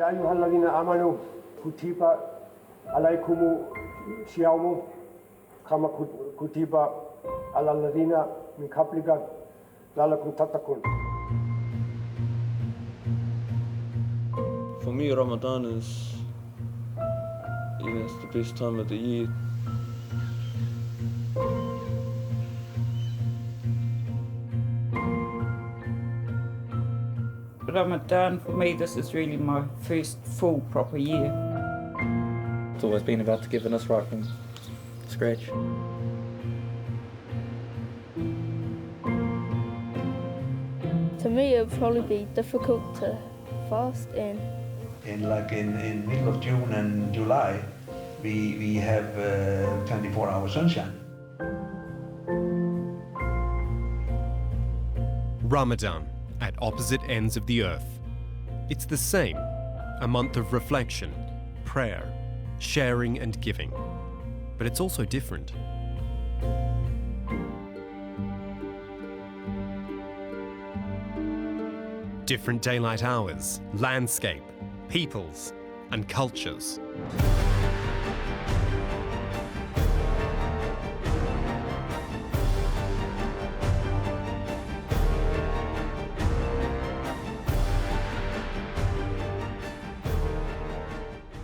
يا أيها الذين آمنوا كتب عليكم الصيام كما كتب على الذين من قبلكم لعلكم تتقون. For me, Ramadan is the best time of the year. Ramadan, for me, this is really my first full proper year. It's always been about giving us right from scratch. To me, it would probably be difficult to fast and. In middle of June and July, we have 24-hour sunshine. Ramadan, at opposite ends of the earth. It's the same, a month of reflection, prayer, sharing and giving. But it's also different. Different daylight hours, landscape, peoples and cultures.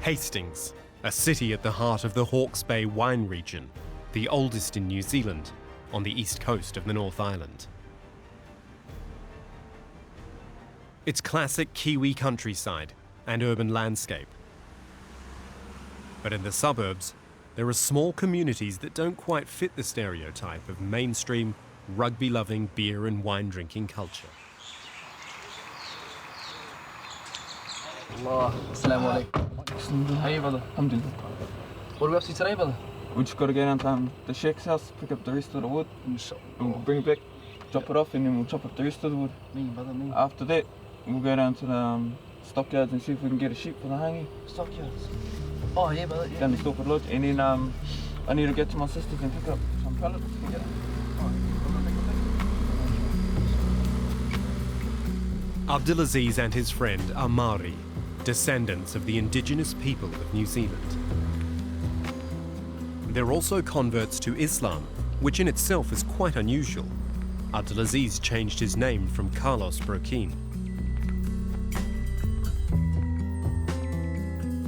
Hastings, a city at the heart of the Hawke's Bay wine region, the oldest in New Zealand, on the east coast of the North Island. It's classic Kiwi countryside and urban landscape. But in the suburbs, there are small communities that don't quite fit the stereotype of mainstream, rugby-loving beer and wine-drinking culture. Allah, assalamu alaikum. Hey brother, alhamdulillah. What are we up to today, brother? We just got to go down to the Sheikh's house, pick up the rest of the wood, and we'll bring it back, chop it off, and then we'll chop up the rest of the wood. Me, brother, me. After that, we'll go down to the stockyards and see if we can get a sheep for the hangi. Stockyards? Oh yeah, brother, yeah. Down the Stopford Lodge, and then I need to get to my sister's and pick up some pallets. Yeah. Abdulaziz and his friend are Maori, descendants of the indigenous people of New Zealand. They're also converts to Islam, which in itself is quite unusual. Abdulaziz changed his name from Carlos Burkine.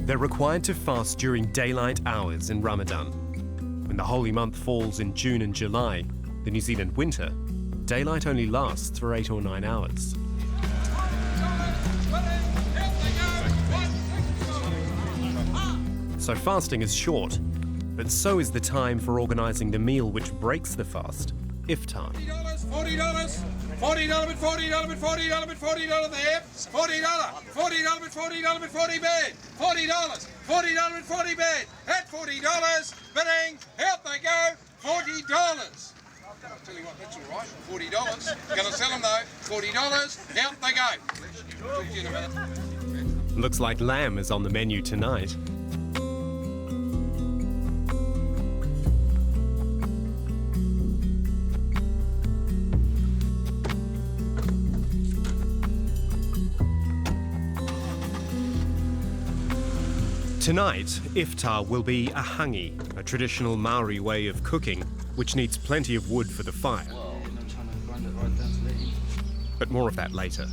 They're required to fast during daylight hours in Ramadan. When the holy month falls in June and July, the New Zealand winter, daylight only lasts for 8 or 9 hours. So fasting is short, but so is the time for organising the meal which breaks the fast, iftar. $40, $40, $40, $40, $40, $40 there, $40, $40, $40, $40 bed, $40, $40, $40 bed, at $40, bidding, out they go, $40. I'll tell you what, that's all right, $40. Gonna sell them though, $40, out they go. Talk to you in a minute. Looks like lamb is on the menu tonight. Tonight, iftar will be a hangi, a traditional Maori way of cooking, which needs plenty of wood for the fire. But more of that later.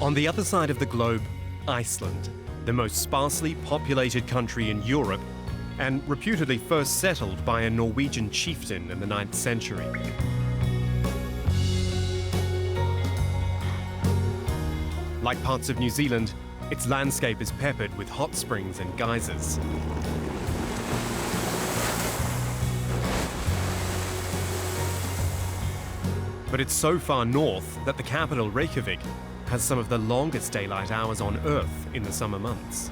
On the other side of the globe, Iceland, the most sparsely populated country in Europe and reputedly first settled by a Norwegian chieftain in the 9th century. Like parts of New Zealand, its landscape is peppered with hot springs and geysers. But it's so far north that the capital, Reykjavik, has some of the longest daylight hours on Earth in the summer months.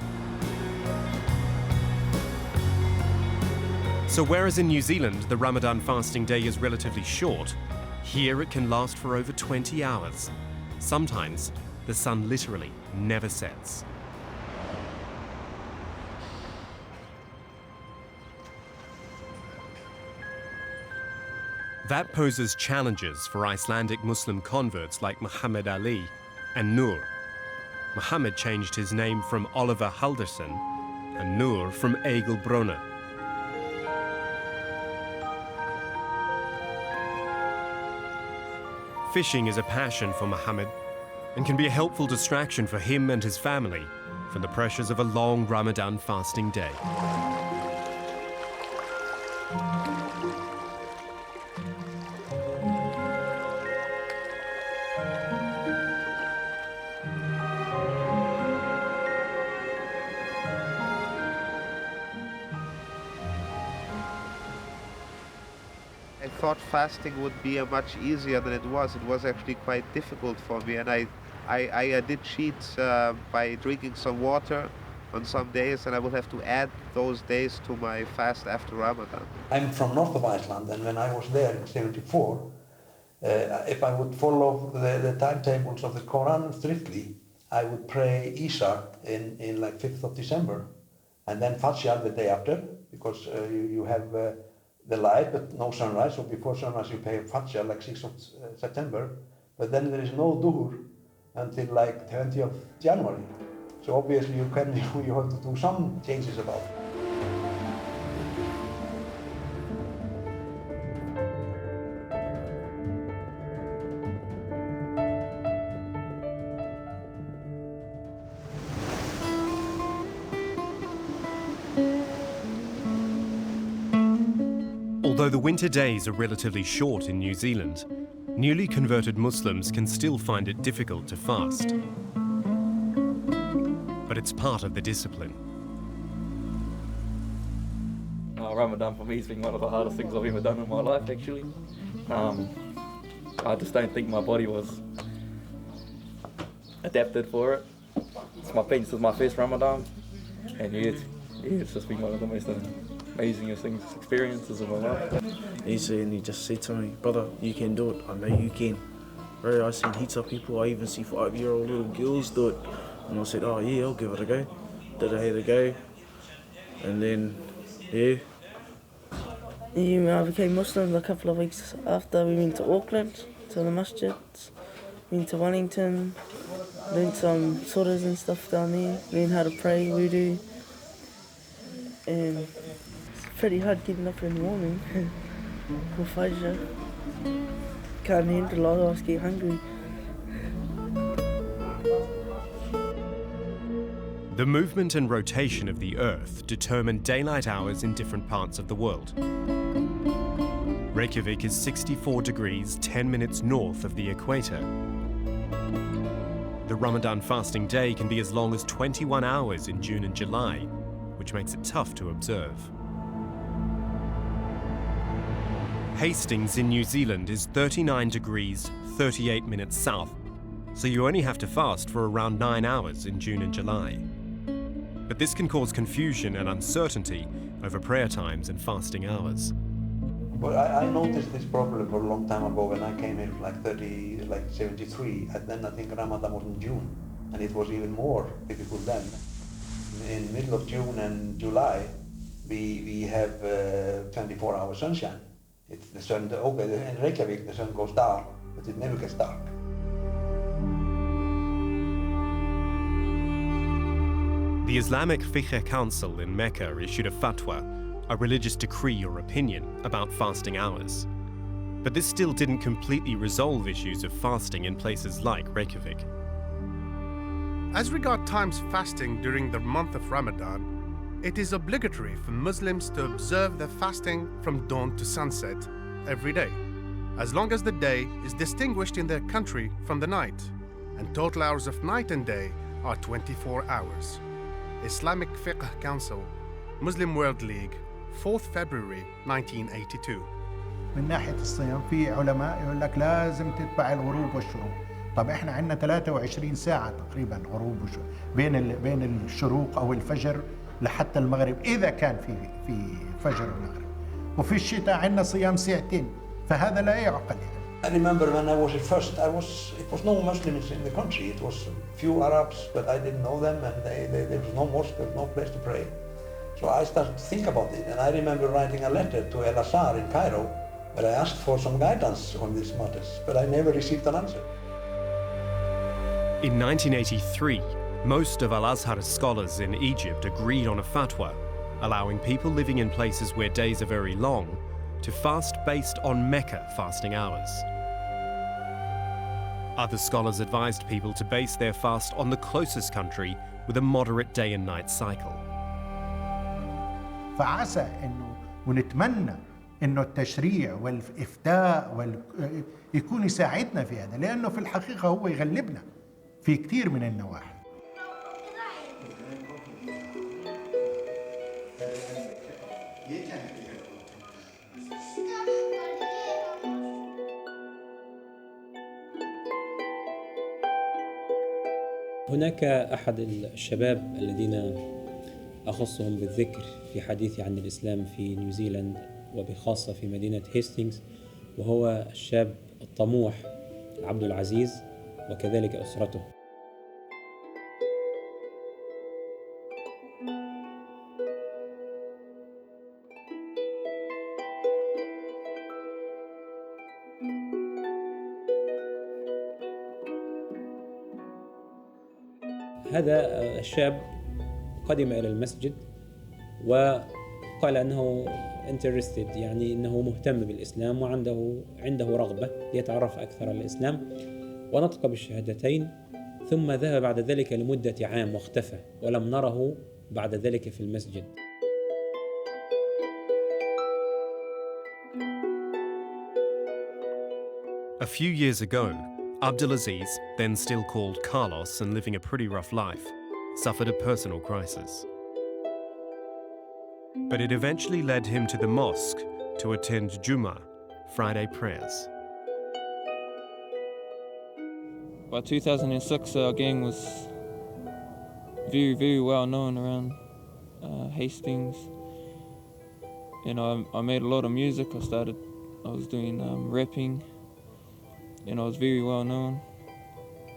So whereas in New Zealand the Ramadan fasting day is relatively short, here it can last for over 20 hours. Sometimes the sun literally never sets. That poses challenges for Icelandic Muslim converts like Muhammad Ali and Nur. Muhammad changed his name from Oliver Halderson and Nur from Egil Brunner. Fishing is a passion for Muhammad and can be a helpful distraction for him and his family from the pressures of a long Ramadan fasting day. I thought fasting would be much easier than it was. It was actually quite difficult for me, and I did cheat by drinking some water on some days, and I will have to add those days to my fast after Ramadan. I'm from north of Iceland, and when I was there in '74, if I would follow the timetables of the Quran strictly, I would pray Isha in like 5th of December, and then Fajr the day after, because you have the light but no sunrise, so before sunrise you pay Fajr like 6th of September, but then there is no Duhur until like 20th of January. So obviously you have to do some changes about it. Although the winter days are relatively short in New Zealand, newly converted Muslims can still find it difficult to fast. But it's part of the discipline. Ramadan for me has been one of the hardest things I've ever done in my life, actually. I just don't think my body was adapted for it. This is my first Ramadan, and it's just been one of the most amazingest experiences of my life. He just said to me, brother, you can do it. I know you can. Bro, I've seen heaps of people. I even see 5-year-old little girls do it. And I said, oh yeah, I'll give it a go. Did I have a go? And then, yeah. I became Muslim a couple of weeks after. We went to Auckland, to the masjids, went to Wellington, learned some surahs and stuff down there, learned how to pray, wudu. And it's pretty hard getting up in the morning for Fajr. Can't handle it, I always get hungry. The movement and rotation of the Earth determine daylight hours in different parts of the world. Reykjavik is 64 degrees, 10 minutes north of the equator. The Ramadan fasting day can be as long as 21 hours in June and July, which makes it tough to observe. Hastings in New Zealand is 39 degrees, 38 minutes south, so you only have to fast for around 9 hours in June and July. But this can cause confusion and uncertainty over prayer times and fasting hours. Well, I noticed this problem for a long time ago when I came here, like 73, and then I think Ramadan was in June, and it was even more difficult then. In the middle of June and July, we have 24-hour sunshine. The sun, okay, in Reykjavik the sun goes dark, but it never gets dark. The Islamic Fiqh Council in Mecca issued a fatwa, a religious decree or opinion about fasting hours. But this still didn't completely resolve issues of fasting in places like Reykjavik. As regards times fasting during the month of Ramadan, it is obligatory for Muslims to observe their fasting from dawn to sunset every day, as long as the day is distinguished in their country from the night, and total hours of night and day are 24 hours. Islamic Fiqh Council, Muslim World League, 4th February 1982. من ناحية الصيام في علماء يقول لك لازم تتبع الغروب والشروق. طب احنا عندنا 23 ساعة تقريبا غروب وشروق بين الشروق أو الفجر لحتى المغرب إذا كان في فجر المغرب. وفي الشتاء عندنا صيام ساعتين فهذا لا يعقل يعني. I remember when I was at first, it was no Muslims in the country. It was few Arabs, but I didn't know them, and there was no mosque, there was no place to pray. So I started to think about it, and I remember writing a letter to El Azhar in Cairo, but I asked for some guidance on these matters, but I never received an answer. In 1983, most of Al-Azhar's scholars in Egypt agreed on a fatwa, allowing people living in places where days are very long to fast based on Mecca fasting hours. Other scholars advised people to base their fast on the closest country with a moderate day and night cycle. فعسى انه ونتمنى انه التشريع والافتاء يكون يساعدنا في هذا، لانه في الحقيقه هو يغلبنا في كثير من النواحي. هناك أحد الشباب الذين أخصهم بالذكر في حديثي عن الإسلام في نيوزيلاند وبخاصة في مدينة هيستينغز، وهو الشاب الطموح عبد العزيز وكذلك أسرته. هذا الشاب قدم إلى المسجد وقال أنه interested، يعني أنه مهتم بالإسلام وعنده رغبة ليتعرف أكثر على الإسلام، ونطق بالشهادتين، ثم ذهب بعد ذلك لمدة عام واختفى ولم نره بعد ذلك في المسجد. A few years ago, Abdulaziz, then still called Carlos and living a pretty rough life, suffered a personal crisis. But it eventually led him to the mosque to attend Jummah, Friday prayers. By 2006, our gang was very, very well known around Hastings. You know, I made a lot of music. I was doing rapping. And I was very well known.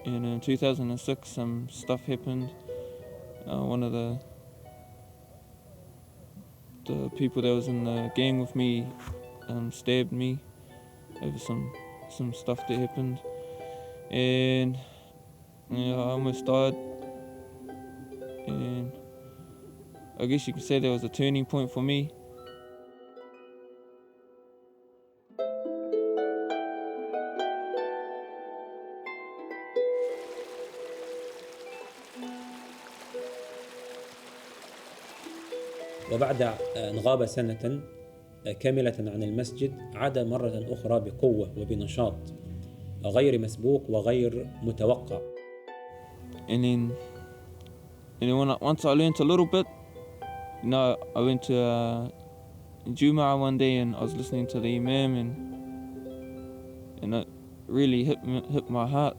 And in 2006, some stuff happened. One of the people that was in the gang with me stabbed me over some stuff that happened, and I almost died. And I guess you could say that was a turning point for me. وبعد أن غاب سنة كاملة عن المسجد عاد مرة أخرى بقوة وبنشاط غير مسبوق وغير متوقع. And then once I learned a little bit, you know, I went to Jummah one day and I was listening to the Imam, and it really hit my heart.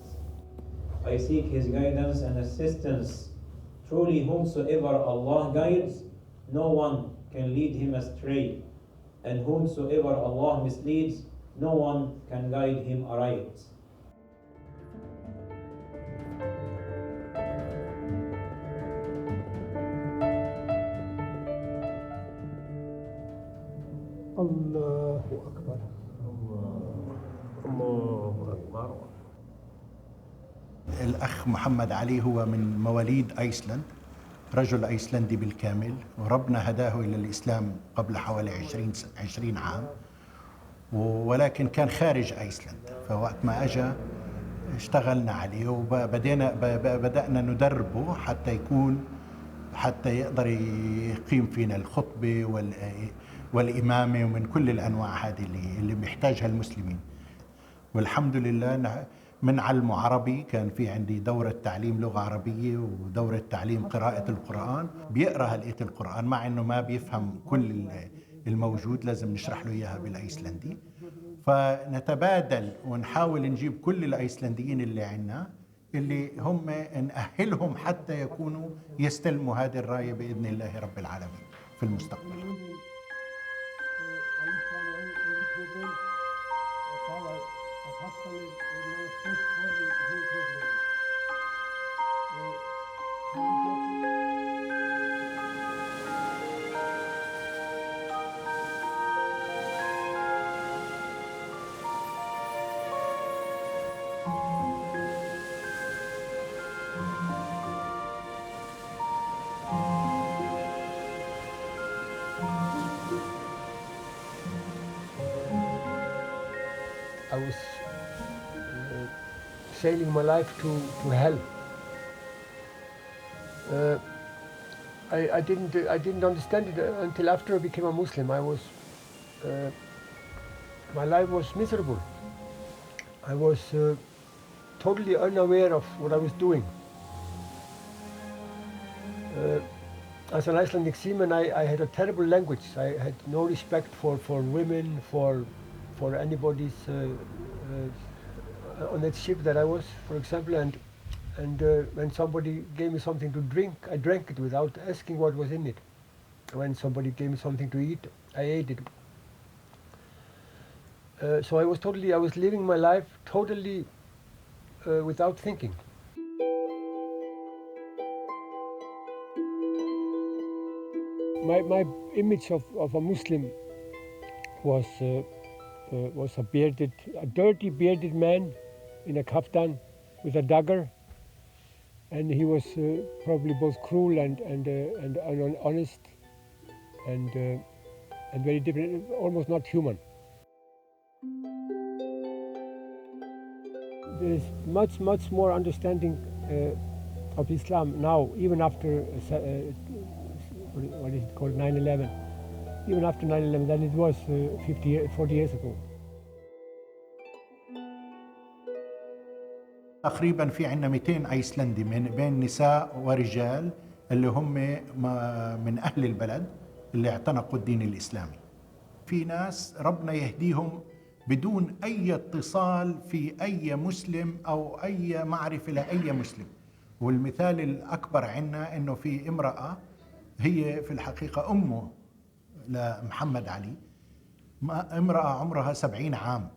I seek His guidance and assistance. Truly, whomsoever Allah guides, no one can lead him astray, and whomsoever Allah misleads, no one can guide him aright. الله أكبر. الله أكبر. الأخ محمد علي هو من مواليد أيسلند، رجل أيسلندي بالكامل، وربنا هداه إلى الإسلام قبل حوالي 20 عام، ولكن كان خارج أيسلند. فوقت ما أجا اشتغلنا عليه وبدأنا ندربه حتى يقدر يقيم فينا الخطبة والإمامة ومن كل الأنواع هذه اللي بيحتاجها المسلمين. والحمد لله من علمه عربي، كان في عندي دورة تعليم لغة عربية ودورة تعليم قراءة القرآن. بيقرأ هلقية القرآن مع إنه ما بيفهم كل الموجود، لازم نشرح له إياها بالأيسلندي. فنتبادل ونحاول نجيب كل الأيسلنديين اللي عنا اللي هم نأهلهم حتى يكونوا يستلموا هذه الراية بإذن الله رب العالمين في المستقبل. I was sailing my life to hell. I didn't understand it until after I became a Muslim. My life was miserable. I was totally unaware of what I was doing. As an Icelandic seaman, I had a terrible language. I had no respect for women, for anybody's on that ship that I was, for example. And when somebody gave me something to drink, I drank it without asking what was in it. When somebody gave me something to eat, I ate it. So I was living my life totally without thinking. My image of a Muslim was a dirty bearded man in a kaftan with a dagger, and he was probably both cruel and honest and very different, almost not human. There is much more understanding of Islam now, even after what is it called, 9/11, even after 9/11 than it was 40 years ago. تقريبا في عندنا 200 ايسلندي من بين نساء ورجال اللي هم من اهل البلد اللي اعتنقوا الدين الاسلامي. في ناس ربنا يهديهم بدون اي اتصال في اي مسلم او اي معرفه لاي مسلم. والمثال الاكبر عندنا انه في امراه هي في الحقيقه امه لمحمد علي، امراه عمرها 70 عام،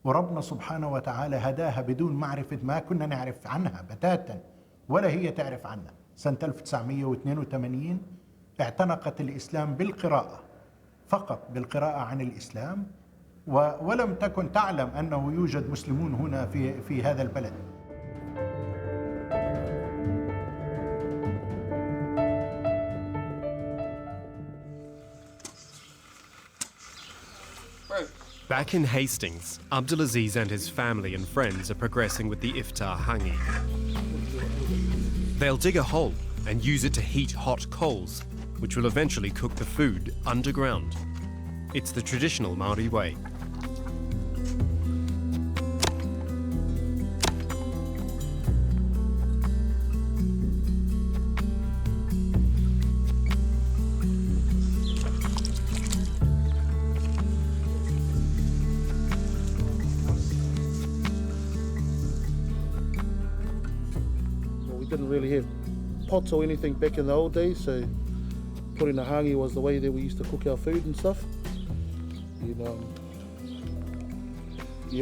وربنا سبحانه وتعالى هداها بدون معرفة، ما كنا نعرف عنها بتاتا ولا هي تعرف عنها. سنة 1982 اعتنقت الإسلام بالقراءة، فقط بالقراءة عن الإسلام، ولم تكن تعلم أنه يوجد مسلمون هنا في هذا البلد. Back in Hastings, Abdulaziz and his family and friends are progressing with the iftar hangi. They'll dig a hole and use it to heat hot coals, which will eventually cook the food underground. It's the traditional Maori way. Didn't really have pots or anything back in the old days, so putting a hangi was the way that we used to cook our food and stuff. And,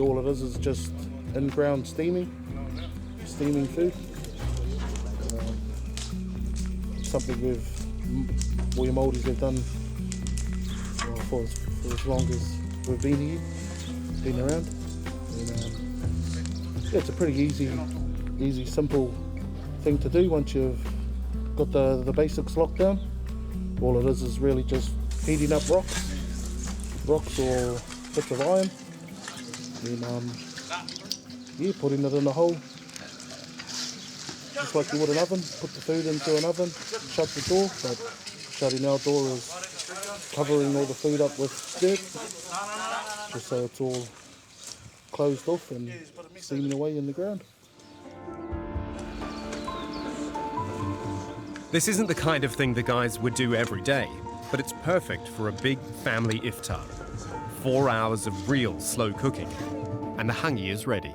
all it is just in-ground steaming food. Something we Māoris have done for as long as we've been here, been around. And, it's a pretty easy, simple thing to do once you've got the basics locked down. All it is really just heating up rocks or bits of iron, and putting it in a hole, just like you would an oven. Put the food into an oven, shut the door, but shutting our door is covering all the food up with dirt, just so it's all closed off and steaming away in the ground. This isn't the kind of thing the guys would do every day, but it's perfect for a big family iftar. 4 hours of real slow cooking, and the hangi is ready.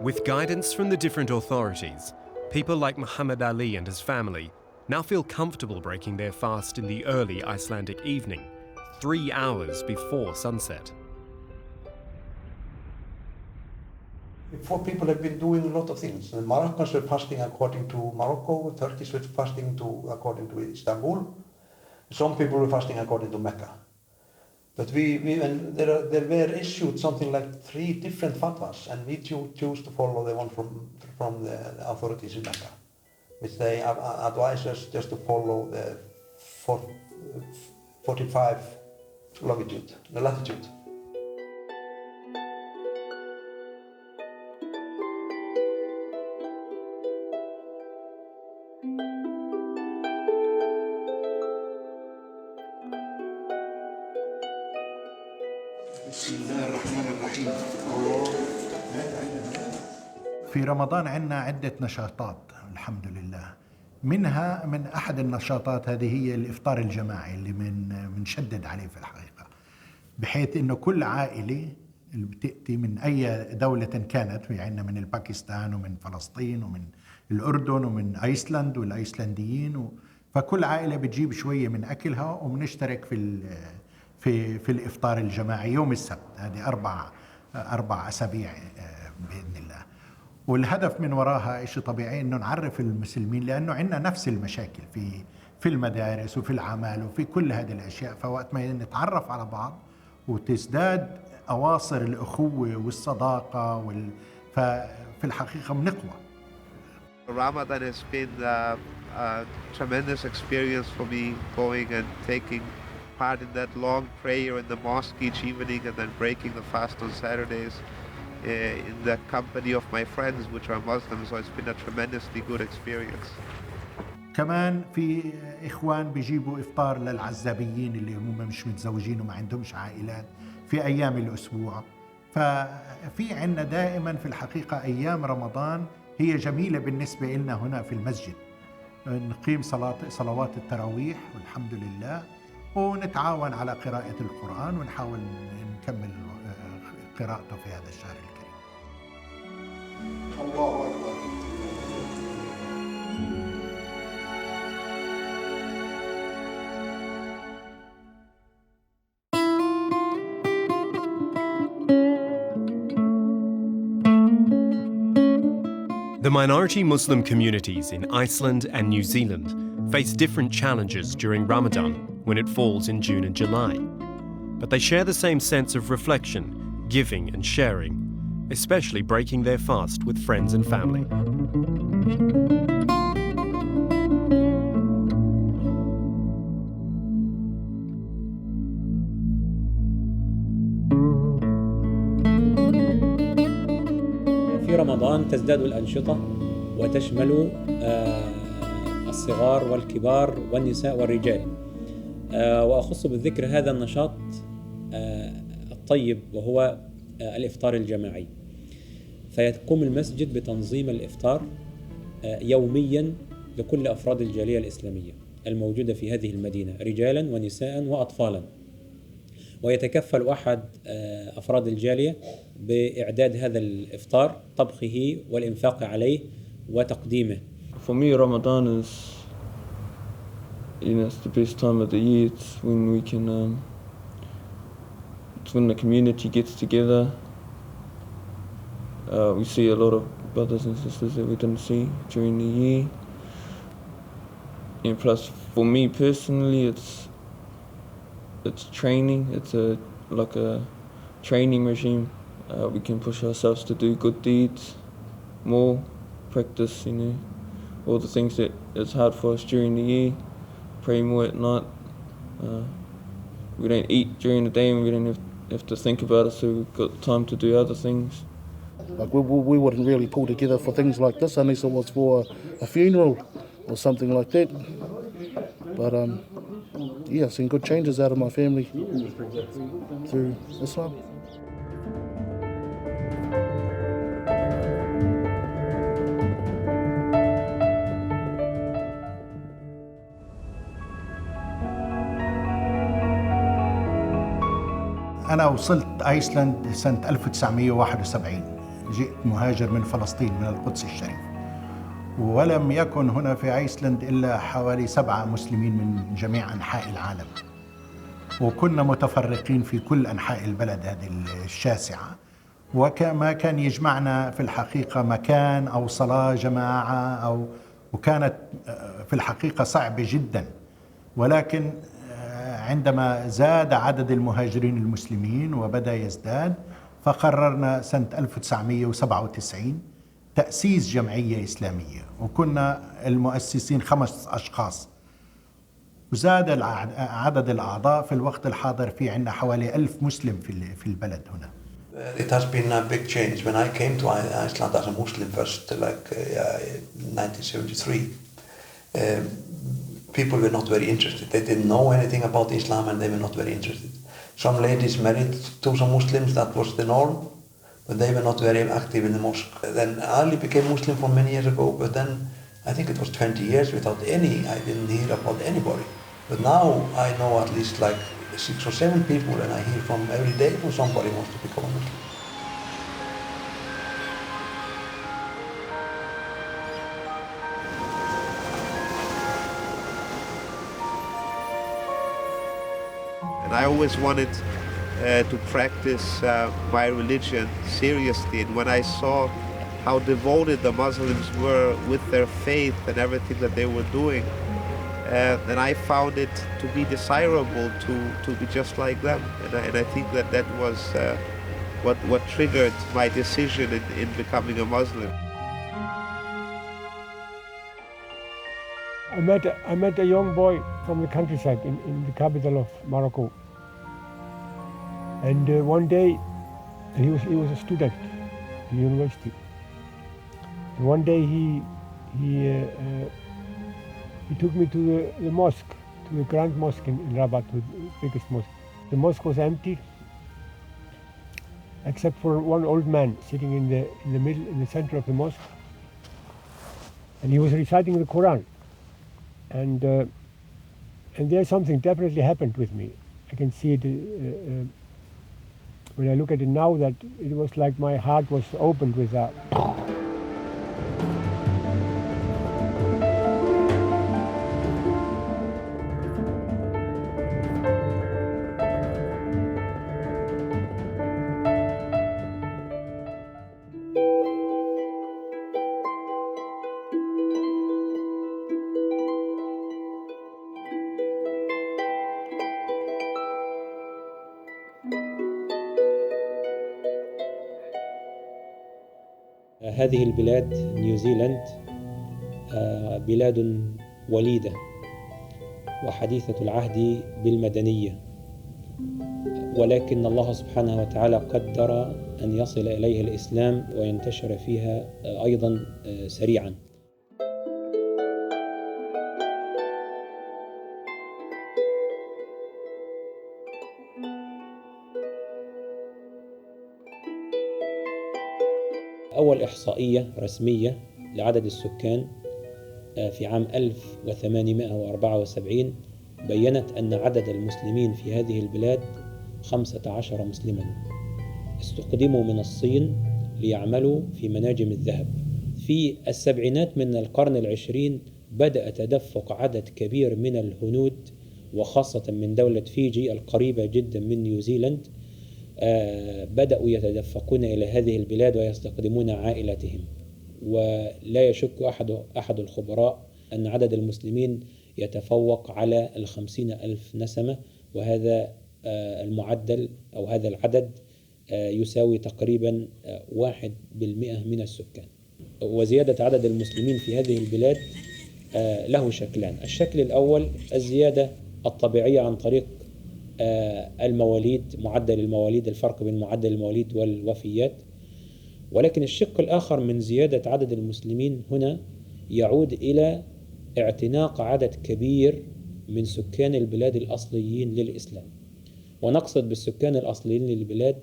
With guidance from the different authorities, people like Muhammad Ali and his family now feel comfortable breaking their fast in the early Icelandic evening, 3 hours before sunset. Before, people have been doing a lot of things. The Moroccans were fasting according to Morocco, Turkish were fasting according to Istanbul. Some people were fasting according to Mecca. But and there were issued something like 3 different fatwas, and we choose to follow the one from the authorities in Mecca, which they advise us just to follow the 45 latitude. في رمضان عندنا عدة نشاطات الحمد لله. منها من أحد النشاطات هذه هي الإفطار الجماعي اللي بنشدد عليه في الحقيقة، بحيث إنه كل عائلة اللي بتأتي من أي دولة كانت، في عندنا من الباكستان ومن فلسطين ومن الأردن ومن أيسلند والأيسلنديين، فكل عائلة بتجيب شوية من أكلها وبنشترك في الإفطار الجماعي يوم السبت. هذه أربع أسابيع بإذن الله. والهدف من وراها شيء طبيعي إنه نعرف المسلمين، لأنه عندنا نفس المشاكل في المدارس وفي العمل وفي كل هذه الأشياء، فوقت ما نتعرف على بعض وتزداد أواصر الأخوة والصداقة ففي الحقيقة بنقوى. Ramadan has been a tremendous experience for me, going and taking part in that long prayer in the mosque each evening and then breaking the fast on Saturdays in the company of my friends which are Muslims, so it's been a tremendously good experience. كمان في إخوان بيجيبوا إفطار للعزابيين اللي هم مش متزوجين وما عندهمش عائلات في أيام الأسبوع. ففي عنا دائما في الحقيقة أيام رمضان هي جميلة بالنسبة لنا هنا في المسجد، نقيم صلوات التراويح والحمد لله، ونتعاون على قراءة القرآن ونحاول نكمل قراءته في هذا الشهر الكريم. الله أكبر. The minority Muslim communities in Iceland and New Zealand face different challenges during Ramadan when it falls in June and July. But they share the same sense of reflection, giving and sharing, especially breaking their fast with friends and family. في رمضان تزداد الأنشطة وتشمل الصغار والكبار والنساء والرجال، وأخص بالذكر هذا النشاط الطيب وهو الإفطار الجماعي. فيقوم المسجد بتنظيم الإفطار يوميا لكل أفراد الجالية الإسلامية الموجودة في هذه المدينة، رجالا ونساء وأطفالا، ويتكفل أحد أفراد الجالية بإعداد هذا الإفطار، طبخه والإنفاق عليه وتقديمه. For me, Ramadan is, it's the best time of the year. It's when we can, it's when the community gets together. We see a lot of brothers and sisters that we didn't see during the year. And plus, for me personally, it's training. It's like a training regime. We can push ourselves to do good deeds more, practice, all the things that it's hard for us during the year. Pray more at night. We don't eat during the day and we don't have to think about it, so we've got time to do other things. Like we wouldn't really pull together for things like this unless it was for a funeral or something like that. But I've seen good changes out of my family through Islam. أنا وصلت أيسلند سنة 1971، جئت مهاجر من فلسطين من القدس الشريف، ولم يكن هنا في أيسلند إلا حوالي 7 مسلمين من جميع أنحاء العالم، وكنا متفرقين في كل أنحاء البلد هذه الشاسعة، وما كان يجمعنا في الحقيقة مكان أو صلاة جماعة وكانت في الحقيقة صعبة جدا. ولكن عندما زاد عدد المهاجرين المسلمين وبدأ يزداد، فقررنا سنة 1997 تأسيس جمعية إسلامية، وكنا المؤسسين 5 أشخاص، وزاد عدد الأعضاء. في الوقت الحاضر في عندنا حوالي 1000 مسلم في البلد هنا. It has been a big change. When I came to Iceland as a Muslim first, like in 1973, people were not very interested. They didn't know anything about Islam and they were not very interested. Some ladies married to some Muslims, that was the norm, but they were not very active in the mosque. Then Ali became Muslim for many years ago, but then I think it was 20 years without I didn't hear about anybody. But now I know at least like 6 or 7 people, and I hear from every day when somebody wants to become a Muslim. And I always wanted to practice my religion seriously, and when I saw how devoted the Muslims were with their faith and everything that they were doing, then I found it to be desirable to be just like them, and I think that was what triggered my decision in becoming a Muslim. I met a young boy from the countryside in the capital of Morocco, and one day he was a student in university. And one day he took me to the mosque, to the Grand Mosque in Rabat, the biggest mosque. The mosque was empty, except for one old man sitting in the middle, in the center of the mosque, and he was reciting the Quran. And there something definitely happened with me. I can see it when I look at it now, that it was like my heart was opened with that. هذه البلاد نيوزيلاند بلاد وليدة وحديثة العهد بالمدنية، ولكن الله سبحانه وتعالى قدر أن يصل إليها الإسلام وينتشر فيها أيضا سريعا. أول إحصائية رسمية لعدد السكان في عام 1874 بيّنت أن عدد المسلمين في هذه البلاد 15 مسلما استقدموا من الصين ليعملوا في مناجم الذهب. في السبعينات من القرن العشرين بدأ تدفق عدد كبير من الهنود، وخاصة من دولة فيجي القريبة جدا من نيوزيلاند، بدأوا يتدفقون إلى هذه البلاد ويستقدمون عائلاتهم. ولا يشك أحد الخبراء أن عدد المسلمين يتفوق على 50,000 نسمة، وهذا المعدل أو هذا العدد يساوي تقريبا 1% من السكان. وزيادة عدد المسلمين في هذه البلاد له شكلان. الشكل الأول الزيادة الطبيعية عن طريق المواليد، معدل المواليد، الفرق بين معدل المواليد والوفيات. ولكن الشق الآخر من زيادة عدد المسلمين هنا يعود إلى اعتناق عدد كبير من سكان البلاد الأصليين للإسلام. ونقصد بالسكان الأصليين للبلاد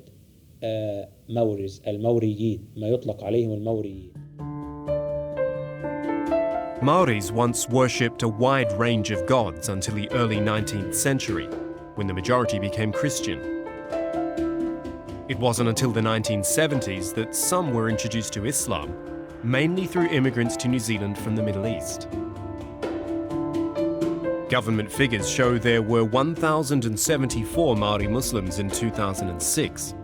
مورز، الموريين، ما يطلق عليهم الموريين. Maoris once worshipped a wide range of gods until the early 19th century, when the majority became Christian. It wasn't until the 1970s that some were introduced to Islam, mainly through immigrants to New Zealand from the Middle East. Government figures show there were 1,074 Māori Muslims in 2006.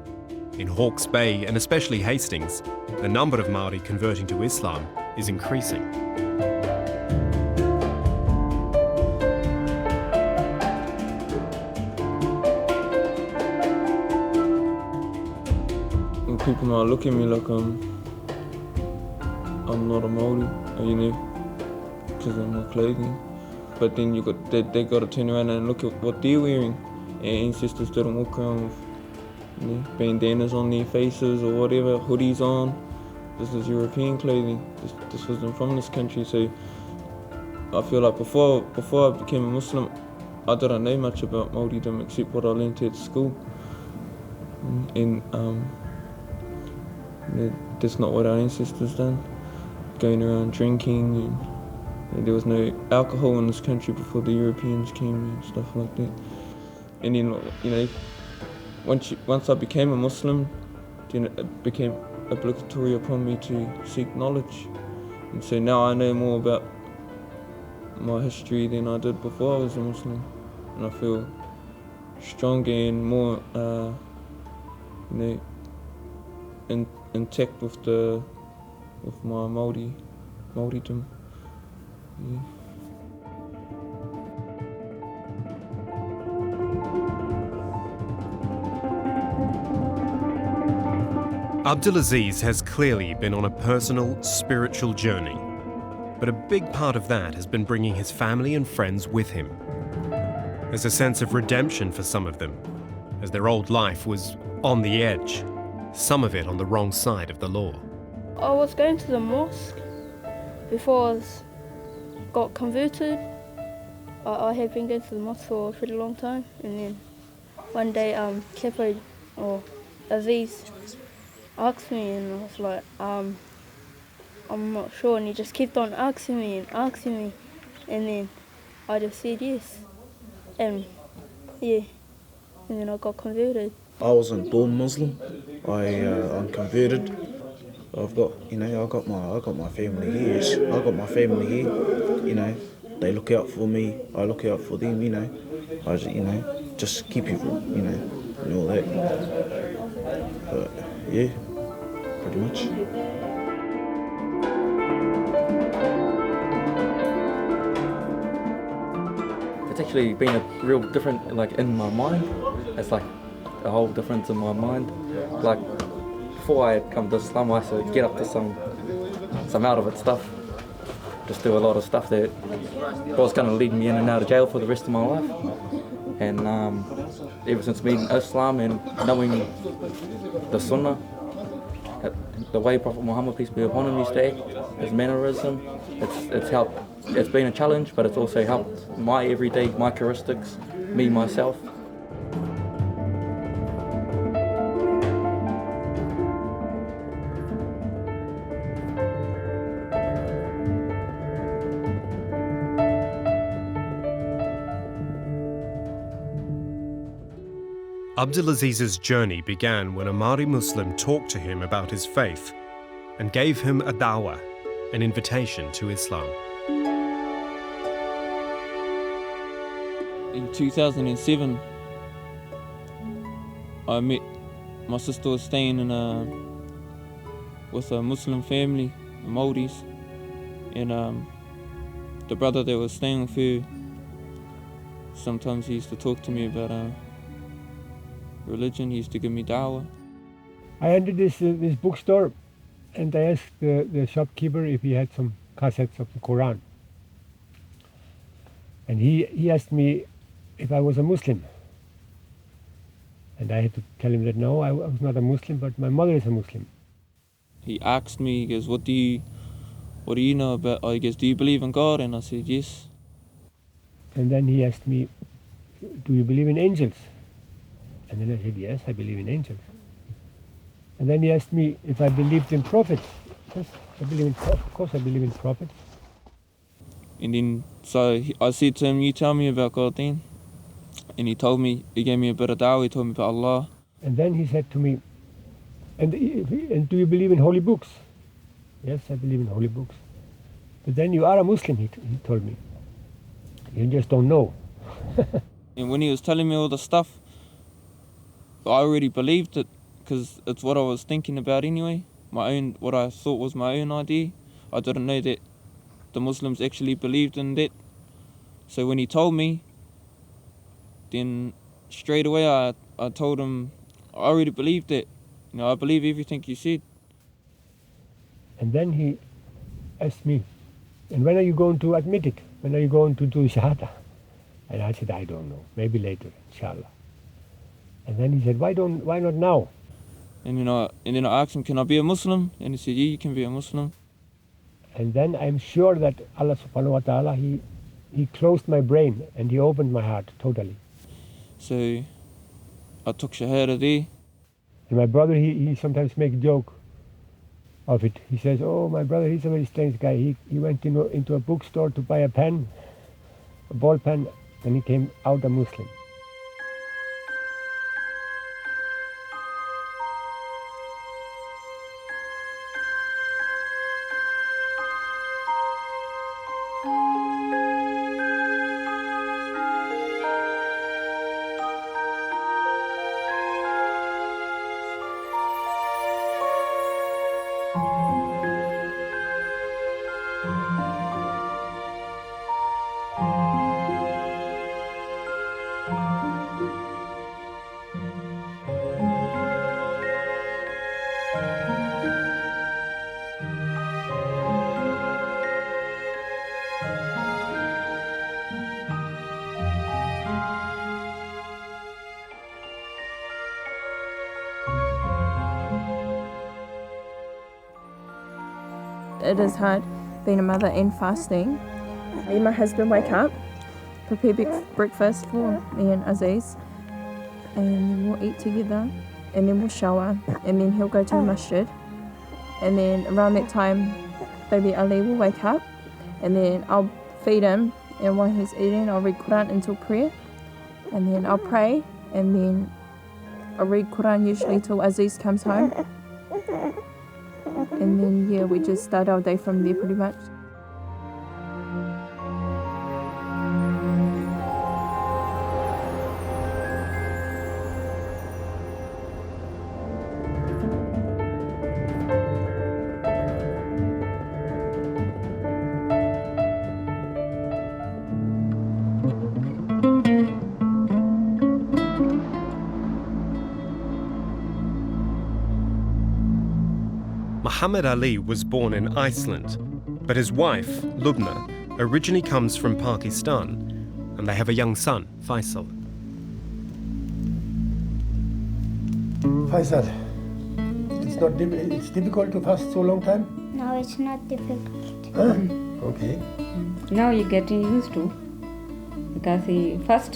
In Hawke's Bay and especially Hastings, the number of Māori converting to Islam is increasing. And people might look at me like I'm not a Māori, you know, because of my clothing. But then they got to turn around and look at what they're wearing. Our ancestors didn't walk around with, you know, bandanas on their faces or whatever, hoodies on. This is European clothing. This wasn't from this country. So I feel like before I became a Muslim, I didn't know much about Māoridom except what I learned at school. And that's not what our ancestors done. Going around drinking, and there was no alcohol in this country before the Europeans came and stuff like that. And then, you know, once I became a Muslim, then it became obligatory upon me to seek knowledge. And so now I know more about my history than I did before I was a Muslim. And I feel stronger and more, you know, intact with my Māoridom. Yeah. Abdulaziz has clearly been on a personal, spiritual journey, but a big part of that has been bringing his family and friends with him. There's a sense of redemption for some of them, as their old life was on the edge, some of it on the wrong side of the law. I was going to the mosque before I got converted. I had been going to the mosque for a pretty long time, and then one day Kepo or Aziz asked me, and I was like, I'm not sure, and he just kept on asking me, and then I just said yes, and yeah, and then I got converted. I wasn't born Muslim. I'm converted. I've got, you know, I got my family here. I got my family here. You know, they look out for me. I look out for them. You know, I just, you know, just keep it, you know, and all that. But yeah, pretty much. It's actually been a real different, like, in my mind. It's like a whole difference in my mind. Like, before I had come to Islam, I used to get up to some out of it stuff. Just do a lot of stuff that was going to lead me in and out of jail for the rest of my life. And ever since meeting Islam and knowing the Sunnah, the way Prophet Muhammad, peace be upon him, used to act, his mannerism, it's helped. It's been a challenge, but it's also helped my everyday, my characteristics, me, myself. Abdulaziz's journey began when a Māori Muslim talked to him about his faith and gave him a dawah, an invitation to Islam. In 2007, my sister was staying with a Muslim family, the Māoris, and the brother that was staying with her, sometimes he used to talk to me about religion. He used to give me dawah. I entered this bookstore, and I asked the shopkeeper if he had some cassettes of the Quran. And he asked me if I was a Muslim. And I had to tell him that no, I was not a Muslim, but my mother is a Muslim. He asked me, he goes, what do you know about, he goes, do you believe in God? And I said, yes. And then he asked me, do you believe in angels? And then I said, yes, I believe in angels. And then he asked me if I believed in prophets. Yes, of course I believe in prophets. And then, so I said to him, you tell me about God then. And he gave me a bit of dawah, he told me about Allah. And then he said to me, and do you believe in holy books? Yes, I believe in holy books. But then you are a Muslim, he told me. You just don't know. And when he was telling me all the stuff, I already believed it because it's what I was thinking about anyway. What I thought was my own idea. I didn't know that the Muslims actually believed in that. So when he told me, then straight away I told him, I already believed that. I believe everything you said. And then he asked me, and when are you going to admit it? When are you going to do Shahada? And I said, I don't know, maybe later, inshallah. And then he said, why not now? And then I asked him, can I be a Muslim? And he said, yeah, you can be a Muslim. And then I'm sure that Allah subhanahu wa ta'ala, he closed my brain and he opened my heart totally. So I took Shahada there. And my brother, he sometimes makes a joke of it. He says, oh, my brother, he's a very strange guy. He went into a bookstore to buy a pen, a ball pen, and he came out a Muslim. It is hard being a mother and fasting. Me and my husband wake up, prepare breakfast for me and Aziz, and then we'll eat together, and then we'll shower, and then he'll go to the masjid. And then around that time, baby Ali will wake up, and then I'll feed him, and while he's eating, I'll read Quran until prayer, and then I'll pray, and then I'll read Quran usually till Aziz comes home. And then, yeah, we just start our day from there pretty much. Muhammad Ali was born in Iceland, but his wife, Lubna, originally comes from Pakistan, and they have a young son, Faisal. Faisal, it's difficult to fast so long time? No, it's not difficult. Huh? Okay. Now you're getting used to, because he first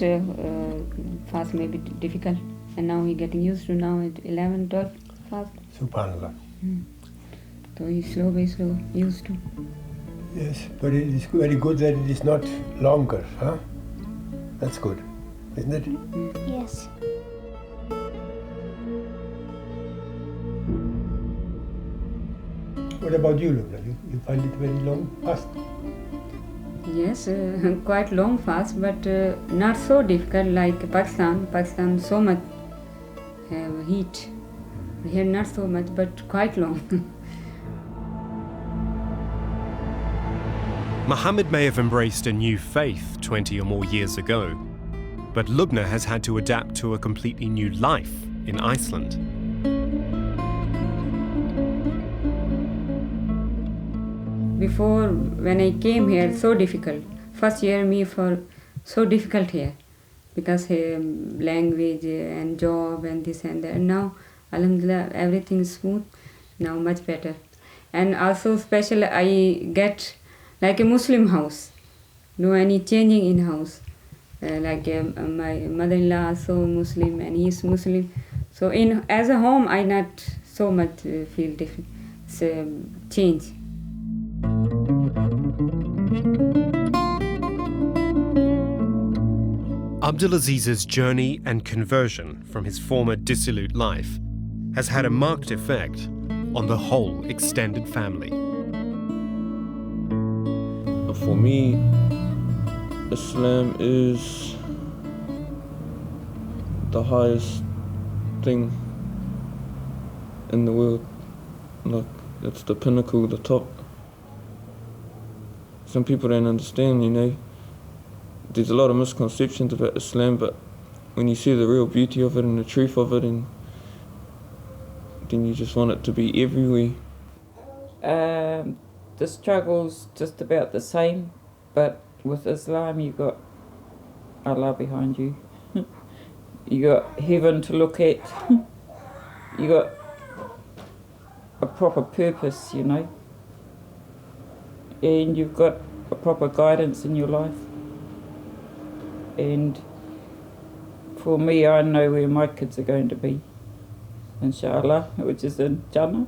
fast may be difficult, and now he's getting used to. Now at 11, 12 fast. Subhanallah. So he's slowly used to. Yes, but it is very good that it is not longer, huh? That's good, isn't it? Yes. What about you, Lubna? You find it very long fast? Yes, quite long fast, but not so difficult like Pakistan. Pakistan so much heat. Here not so much, but quite long. Muhammad may have embraced a new faith 20 or more years ago, but Lubna has had to adapt to a completely new life in Iceland. Before, when I came here, so difficult. First year me for so difficult here, because language and job and this and that. And now, alhamdulillah, everything is smooth. Now much better. And also special, I get like a Muslim house. No any changing in house. Like my mother-in-law also Muslim and he is Muslim. So as a home, I not so much feel different. Change. Abdulaziz's journey and conversion from his former dissolute life has had a marked effect on the whole extended family. For me, Islam is the highest thing in the world. Like, it's the pinnacle, the top. Some people don't understand, you know. There's a lot of misconceptions about Islam, but when you see the real beauty of it and the truth of it, and then you just want it to be everywhere. The struggle's just about the same, but with Islam you got Allah behind you. You got heaven to look at. You got a proper purpose, you know. And you've got a proper guidance in your life. And for me, I know where my kids are going to be, inshallah, which is in Jannah.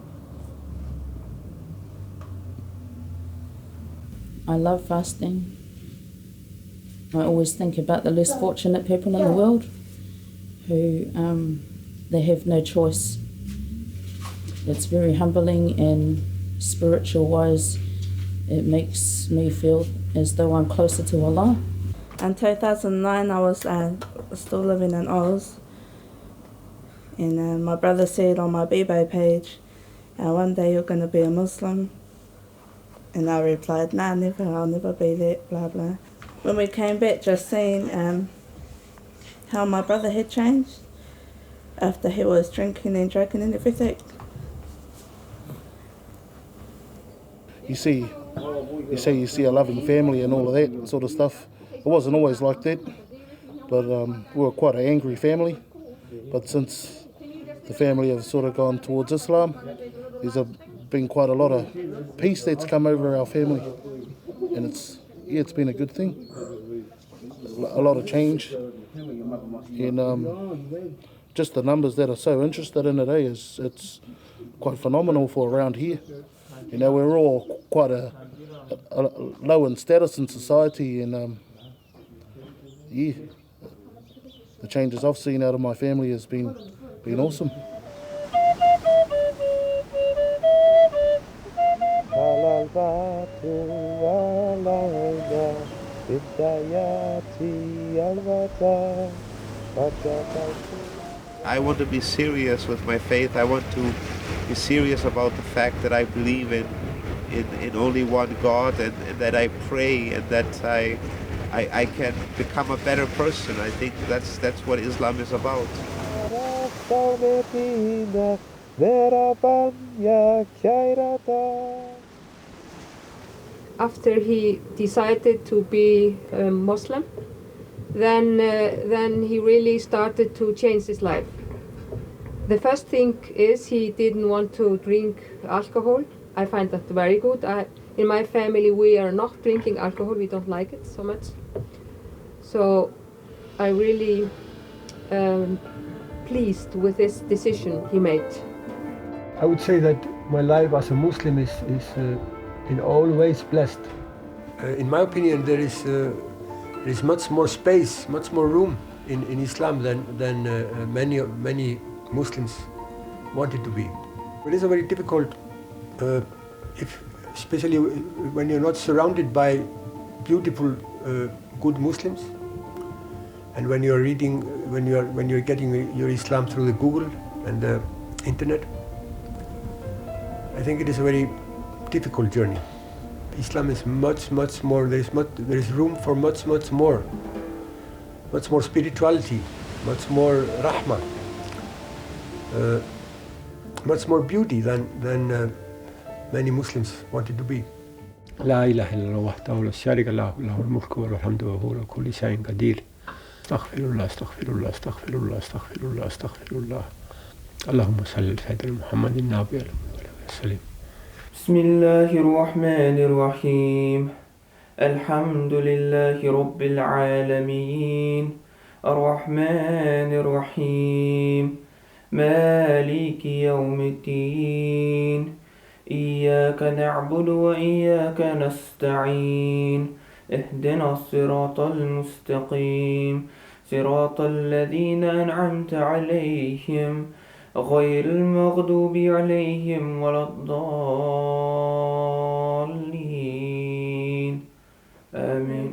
I love fasting. I always think about the less fortunate people in the world who they have no choice. It's very humbling, and spiritual wise it makes me feel as though I'm closer to Allah. In 2009 I was still living in Oz, and my brother said on my eBay page, one day you're going to be a Muslim. And I replied, nah, never, I'll never be that, blah blah. When we came back, just seeing how my brother had changed after he was drinking and drinking and everything. You see a loving family and all of that sort of stuff. It wasn't always like that, but we were quite an angry family. But since the family have sort of gone towards Islam, there's been quite a lot of peace that's come over our family, and it's been a good thing. A lot of change, and just the numbers that are so interested in it, it's quite phenomenal for around here. You know, we're all quite a low in status in society, and the changes I've seen out of my family has been awesome. I want to be serious with my faith. I want to be serious about the fact that I believe in only one God, and that I pray, and that I can become a better person. I think that's what Islam is about. After he decided to be a Muslim, then he really started to change his life. The first thing is he didn't want to drink alcohol. I find that very good. In my family we are not drinking alcohol, we don't like it so much. So I really pleased with this decision he made. I would say that my life as a Muslim is in all ways blessed. In my opinion, there is much more space, much more room in Islam than many Muslims want it to be. It is a very difficult, especially when you're not surrounded by beautiful, good Muslims, and when you're reading, when you're getting your Islam through the Google and the internet. I think it is a very difficult journey. Islam is much more. There is room for much more spirituality, much more rahmah, much more beauty than many Muslims want it to be. لا إله إلا الله وحده لا شريك له له الملك وله الحمد وهو على كل شيء قدير. استغفر الله استغفر الله استغفر الله استغفر الله استغفر الله. اللهم صل على سيدنا محمد النبي وسلم. بسم الله الرحمن الرحيم. الحمد لله رب العالمين الرحمن الرحيم مالك يوم الدين إياك نعبد وإياك نستعين اهدنا الصراط المستقيم صراط الذين أنعمت عليهم غير المغضوب عليهم ولا الضالين آمين